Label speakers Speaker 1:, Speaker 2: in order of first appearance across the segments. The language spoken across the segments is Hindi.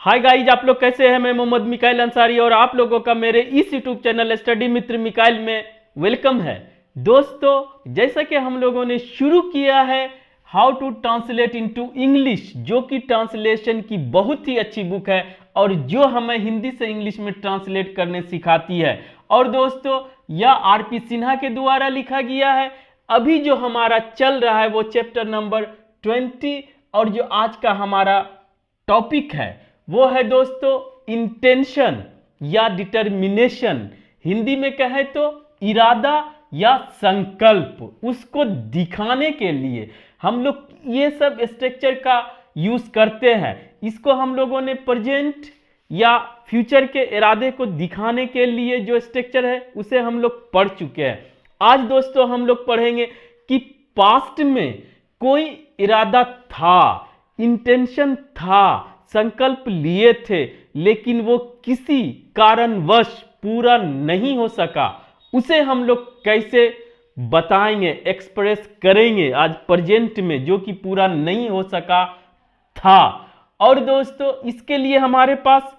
Speaker 1: हाय गाइज, आप लोग कैसे हैं। मैं मोहम्मद मिकाइल अंसारी और आप लोगों का मेरे इस यूट्यूब चैनल स्टडी मित्र मिकाइल में वेलकम है। दोस्तों, जैसा कि हम लोगों ने शुरू किया है how to translate into English, जो कि ट्रांसलेशन की बहुत ही अच्छी बुक है और जो हमें हिंदी से इंग्लिश में ट्रांसलेट करने सिखाती है। और दोस्तों, यह आरपी सिन्हा के द्वारा लिखा गया है। अभी जो हमारा चल रहा है वो चैप्टर नंबर 20 और जो आज का हमारा टॉपिक है वो है दोस्तों इंटेंशन या डिटर्मिनेशन। हिंदी में कहे तो इरादा या संकल्प। उसको दिखाने के लिए हम लोग ये सब स्ट्रक्चर का यूज करते हैं। इसको हम लोगों ने प्रेजेंट या फ्यूचर के इरादे को दिखाने के लिए जो स्ट्रक्चर है उसे हम लोग पढ़ चुके हैं। आज दोस्तों हम लोग पढ़ेंगे कि पास्ट में कोई इरादा था, इंटेंशन था, संकल्प लिए थे, लेकिन वो किसी कारणवश पूरा नहीं हो सका। उसे हम लोग कैसे बताएंगे, एक्सप्रेस करेंगे आज प्रेजेंट में, जो कि पूरा नहीं हो सका था। और दोस्तों, इसके लिए हमारे पास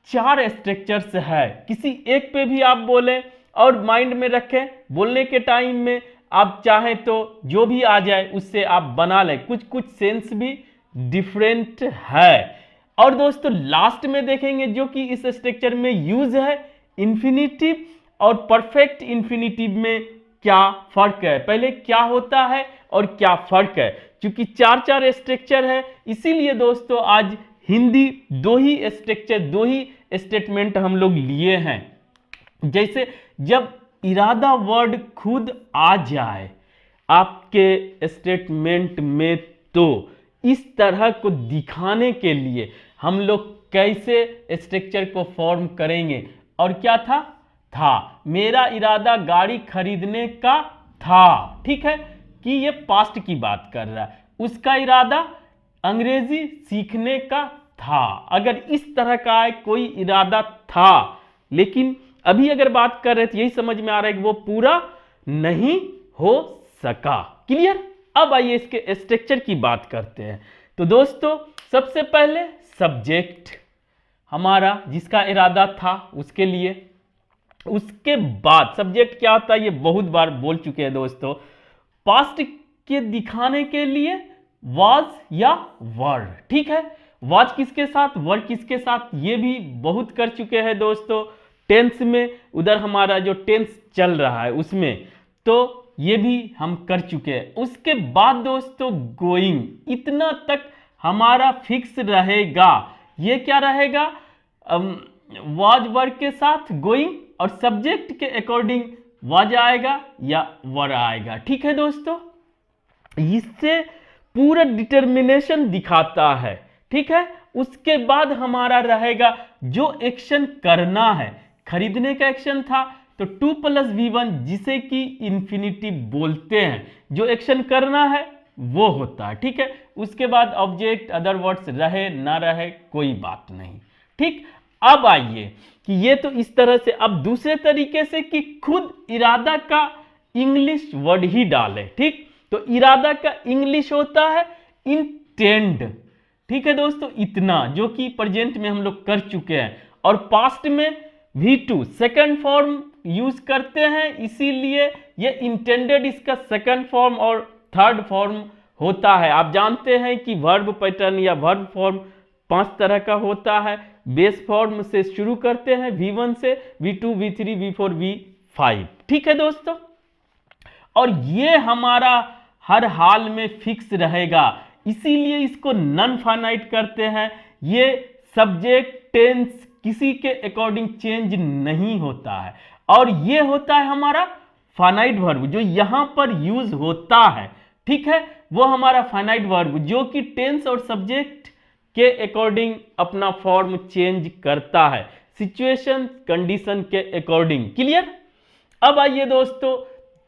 Speaker 1: 4 स्ट्रक्चर्स है। किसी एक पे भी आप बोलें और माइंड में रखें, बोलने के टाइम में आप चाहें तो जो भी आ जाए उससे आप बना लें। कुछ कुछ सेंस भी डिफरेंट है। और दोस्तों लास्ट में देखेंगे जो कि इस स्ट्रक्चर में यूज है, इंफिनिटिव और परफेक्ट इंफिनिटिव में क्या फर्क है, पहले क्या होता है और क्या फर्क है। क्योंकि 4 स्ट्रक्चर है, इसीलिए दोस्तों आज हिंदी 2 ही स्ट्रक्चर, 2 ही स्टेटमेंट हम लोग लिए हैं। जैसे जब इरादा वर्ड खुद आ जाए आपके स्टेटमेंट में, तो इस तरह को दिखाने के लिए हम लोग कैसे स्ट्रक्चर को फॉर्म करेंगे। और क्या था मेरा इरादा गाड़ी खरीदने का था। ठीक है कि ये पास्ट की बात कर रहा है। उसका इरादा अंग्रेजी सीखने का था। अगर इस तरह का कोई इरादा था, लेकिन अभी अगर बात कर रहे थे, यही समझ में आ रहा है कि वो पूरा नहीं हो सका। क्लियर। अब आइए इसके स्ट्रक्चर की बात करते हैं। तो दोस्तों सबसे पहले सब्जेक्ट हमारा जिसका इरादा था उसके लिए। उसके बाद सब्जेक्ट क्या होता है ये बहुत बार बोल चुके हैं दोस्तों। पास्ट के दिखाने के लिए वाज या वर। ठीक है, वाज किसके साथ, वर किसके साथ, ये भी बहुत कर चुके हैं दोस्तों। टेंस में उधर हमारा जो टेंस चल रहा है उसमें, तो ये भी हम कर चुके हैं। उसके बाद दोस्तों गोइंग, इतना तक हमारा फिक्स रहेगा। ये क्या रहेगा, वाज वर के साथ गोइंग, और सब्जेक्ट के अकॉर्डिंग वाज आएगा या वर आएगा। ठीक है दोस्तों, इससे पूरा डिटर्मिनेशन दिखाता है। ठीक है, उसके बाद हमारा रहेगा जो एक्शन करना है। खरीदने का एक्शन था तो 2 + V1, जिसे कि इंफिनिटिव बोलते हैं। जो एक्शन करना है वो होता है। ठीक है, उसके बाद ऑब्जेक्ट, अदर वर्ड्स रहे ना रहे कोई बात नहीं। ठीक, अब आइए कि ये तो इस तरह से। अब दूसरे तरीके से कि खुद इरादा का इंग्लिश वर्ड ही डाले। ठीक, तो इरादा का इंग्लिश होता है इंटेंड। ठीक है दोस्तों, इतना जो कि प्रेजेंट में हम लोग कर चुके हैं। और पास्ट में V2 सेकंड फॉर्म यूज करते हैं, इसीलिए ये इंटेंडेड इसका सेकंड फॉर्म और थर्ड फॉर्म होता है। आप जानते हैं कि वर्ब पैटर्न या वर्ब फॉर्म 5 तरह का होता है। बेस फॉर्म से शुरू करते हैं, V1 से V2, V3, V4, V5। ठीक है दोस्तों, और ये हमारा हर हाल में फिक्स रहेगा, इसीलिए इसको नॉन फाइनाइट करते हैं। ये सब्जेक्ट टेंस किसी के अकॉर्डिंग चेंज नहीं होता है। और ये होता है हमारा फाइनाइट वर्ब जो यहां पर यूज होता है। ठीक है, वो हमारा फाइनाइट वर्ब जो कि टेंस और सब्जेक्ट के अकॉर्डिंग अपना फॉर्म चेंज करता है, सिचुएशन कंडीशन के अकॉर्डिंग। क्लियर। अब आइए दोस्तों,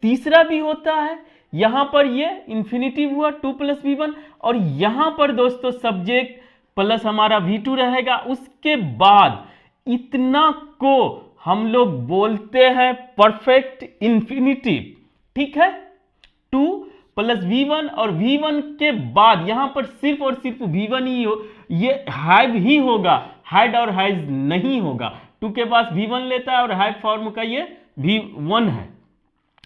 Speaker 1: तीसरा भी होता है। यहां पर ये इंफिनिटिव हुआ 2 + V1, और यहां पर दोस्तों सब्जेक्ट प्लस हमारा V2 रहेगा। उसके बाद इतना को हम लोग बोलते हैं परफेक्ट इंफिनिटिव। ठीक है, 2 प्लस V1 और V1 के बाद यहां पर सिर्फ और सिर्फ V1 ही हो, ये हैव ही होगा, हैड और हैज नहीं होगा। टू के पास V1 लेता है और हैव फॉर्म का ये V1 है,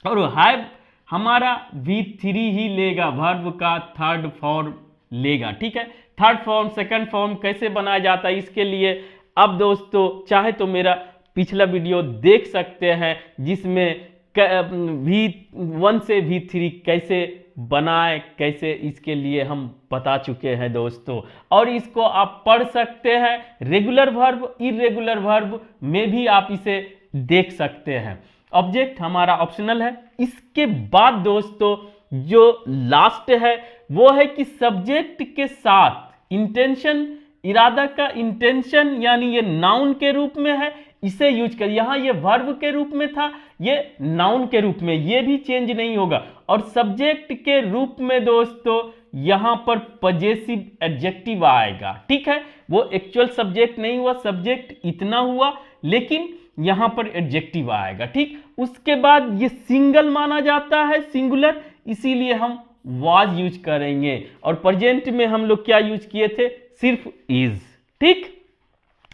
Speaker 1: और हैव हमारा V3 ही लेगा, वर्ब का थर्ड फॉर्म लेगा। ठीक है, थर्ड फॉर्म सेकंड फॉर्म कैसे बनाया जाता है, इसके लिए अब दोस्तों चाहे तो मेरा पिछला वीडियो देख सकते हैं, जिसमें V1 से V3 कैसे बनाए, कैसे इसके लिए हम बता चुके हैं दोस्तों। और इसको आप पढ़ सकते हैं, रेगुलर वर्ब इर्रेगुलर वर्ब में भी आप इसे देख सकते हैं। ऑब्जेक्ट हमारा ऑप्शनल है। इसके बाद दोस्तों जो लास्ट है वो है कि सब्जेक्ट के साथ इंटेंशन, इरादा का इंटेंशन यानी ये नाउन के रूप में है, इसे यूज कर। यहां ये वर्ब के रूप में था, ये नाउन के रूप में, ये भी चेंज नहीं होगा। और सब्जेक्ट के रूप में दोस्तों यहां पर पजेसिव एडजेक्टिव आएगा। ठीक है, वो एक्चुअल सब्जेक्ट नहीं हुआ, सब्जेक्ट इतना हुआ, लेकिन यहां पर एडजेक्टिव आएगा। ठीक, उसके बाद ये सिंगल माना जाता है, सिंगुलर, इसीलिए हम वाज यूज करेंगे। और प्रेजेंट में हम लोग क्या यूज किए थे, सिर्फ इज। ठीक,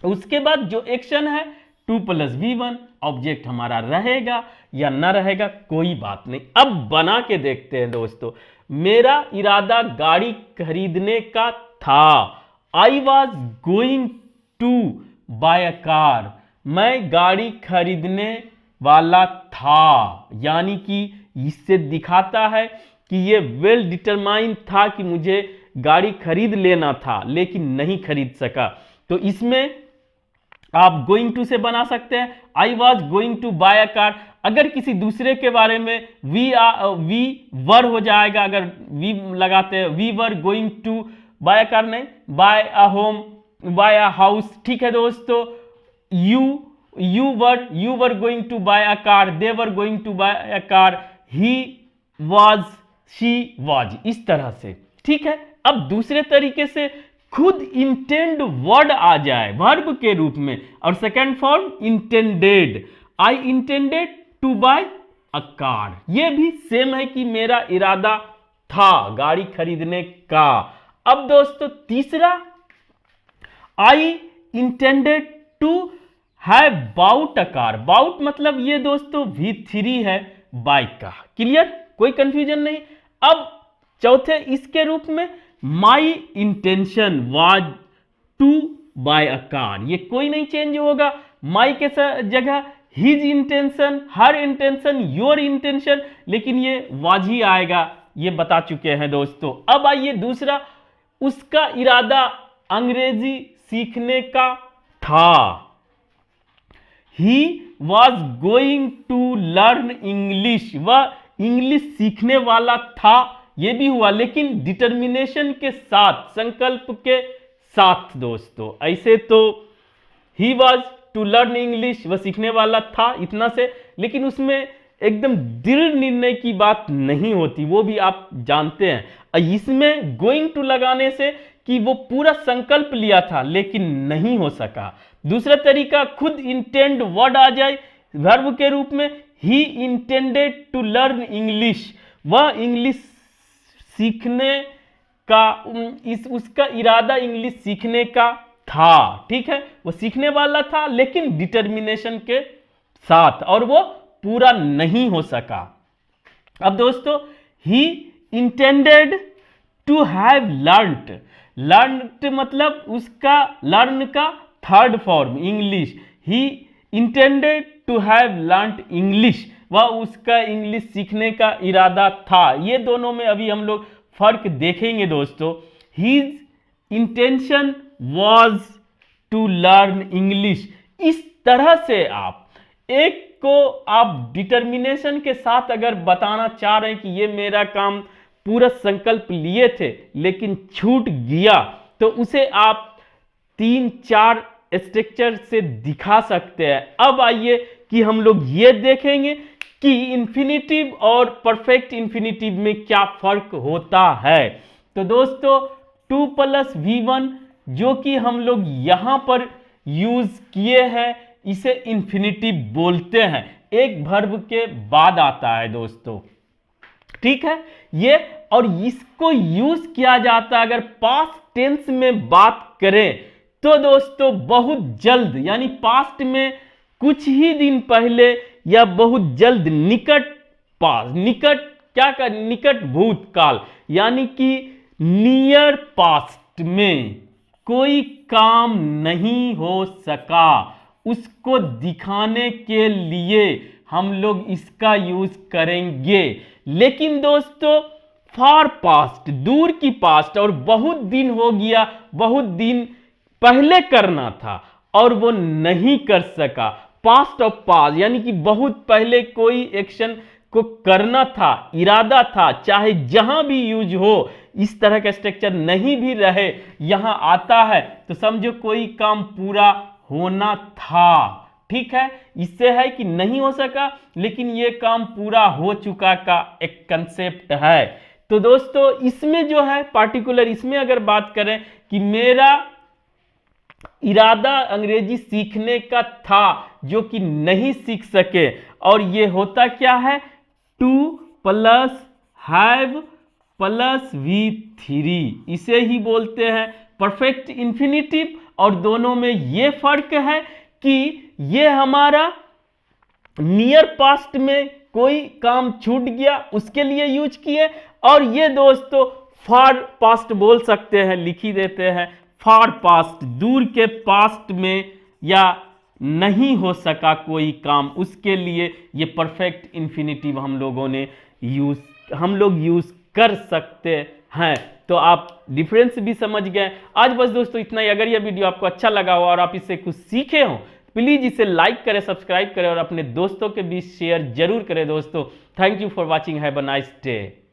Speaker 1: उसके बाद जो एक्शन है 2 + V1, ऑब्जेक्ट हमारा रहेगा या ना रहेगा कोई बात नहीं। अब बना के देखते हैं दोस्तों। मेरा इरादा गाड़ी खरीदने का था, I was going to buy a car, मैं गाड़ी खरीदने वाला था, यानी कि इससे दिखाता है कि ये वेल डिटरमाइन था कि मुझे गाड़ी खरीद लेना था लेकिन नहीं खरीद सका। तो इसमें आप गोइंग टू से बना सकते हैं, I was going to buy a car. अगर किसी दूसरे के बारे में वी वर हो जाएगा, अगर वी लगाते हैं, we were going to buy a car, नहीं, buy a home, buy a house. ठीक है दोस्तों, you were going to buy a car, they were going to buy a car, he was, she was, इस तरह से। ठीक है, अब दूसरे तरीके से खुद इंटेंड वर्ड आ जाए वर्ब के रूप में, और second form intended, I intended to buy a car, ये भी सेम है कि मेरा इरादा था गाड़ी खरीदने का। अब दोस्तों तीसरा, I intended to have bought a car, bought मतलब ये दोस्तों V3 है बाइक का। क्लियर, कोई कंफ्यूजन नहीं। अब चौथे इसके रूप में my intention was to buy a car, ये कोई नहीं चेंज होगा। माई के जगह his intention, her intention, your intention, लेकिन ये वाज ही आएगा, ये बता चुके हैं दोस्तों। अब आइए दूसरा, उसका इरादा अंग्रेजी सीखने का था, he was going to learn English, वह इंग्लिश सीखने वाला था, यह भी हुआ, लेकिन डिटर्मिनेशन के साथ, संकल्प के साथ दोस्तों। ऐसे तो he was to learn English, वह सीखने वाला था इतना से, लेकिन उसमें एकदम दृढ़ निर्णय की बात नहीं होती, वो भी आप जानते हैं। इसमें गोइंग टू लगाने से कि वो पूरा संकल्प लिया था लेकिन नहीं हो सका। दूसरा तरीका, खुद इंटेंड वर्ड आ जाए वर्ब के रूप में, he intended to learn English, वह इंग्लिश सीखने का, उसका इरादा इंग्लिश सीखने का था। ठीक है, वो सीखने वाला था लेकिन डिटर्मिनेशन के साथ, और वो पूरा नहीं हो सका। अब दोस्तों, he intended to have learned, learned मतलब उसका लर्न का third form English, he intended to have learned English, वह उसका इंग्लिश सीखने का इरादा था। ये दोनों में अभी हम लोग फर्क देखेंगे दोस्तों। His intention was to learn English, इस तरह से आप एक को आप डिटर्मिनेशन के साथ अगर बताना चाह रहे हैं कि ये मेरा काम पूरा संकल्प लिए थे लेकिन छूट गया, तो उसे आप 3-4 स्ट्रक्चर से दिखा सकते हैं। अब आइए कि हम लोग ये देखेंगे कि इंफिनिटिव और परफेक्ट इंफिनिटिव में क्या फर्क होता है। तो दोस्तों 2 + V1 जो कि हम लोग यहां पर यूज किए हैं, इसे इंफिनिटिव बोलते हैं, एक वर्ब के बाद आता है दोस्तों। ठीक है ये, और इसको यूज किया जाता है अगर पास्ट टेंस में बात करें तो दोस्तों बहुत जल्द, यानी पास्ट में कुछ ही दिन पहले या बहुत जल्द, निकट पास, निकट क्या कर, निकट भूतकाल यानी कि नियर पास्ट में कोई काम नहीं हो सका, उसको दिखाने के लिए हम लोग इसका यूज करेंगे। लेकिन दोस्तों फार पास्ट, दूर की पास्ट, और बहुत दिन हो गया, बहुत दिन पहले करना था और वो नहीं कर सका, पास्ट ऑफ पास्ट यानी कि बहुत पहले कोई एक्शन को करना था, इरादा था, चाहे जहां भी यूज हो, इस तरह का स्ट्रक्चर नहीं भी रहे यहां आता है तो समझो कोई काम पूरा होना था। ठीक है, इससे है कि नहीं हो सका लेकिन ये काम पूरा हो चुका का एक कंसेप्ट है। तो दोस्तों इसमें जो है पार्टिकुलर, इसमें अगर बात करें कि मेरा इरादा अंग्रेजी सीखने का था जो कि नहीं सीख सके, और ये होता क्या है, two plus have plus V3, इसे ही बोलते हैं परफेक्ट इंफिनिटिव। और दोनों में ये फर्क है कि ये हमारा नियर पास्ट में कोई काम छूट गया उसके लिए यूज किए, और ये दोस्तों फार पास्ट बोल सकते हैं, लिख ही देते हैं फार पास्ट, दूर के पास्ट में या नहीं हो सका कोई काम, उसके लिए ये परफेक्ट इंफिनिटिव हम लोग यूज कर सकते हैं। तो आप डिफरेंस भी समझ गए। आज बस दोस्तों इतना ही। अगर यह वीडियो आपको अच्छा लगा हो और आप इससे कुछ सीखे हो प्लीज इसे लाइक करें, सब्सक्राइब करें और अपने दोस्तों के बीच शेयर जरूर करें दोस्तों। Thank you for watching, have a nice day.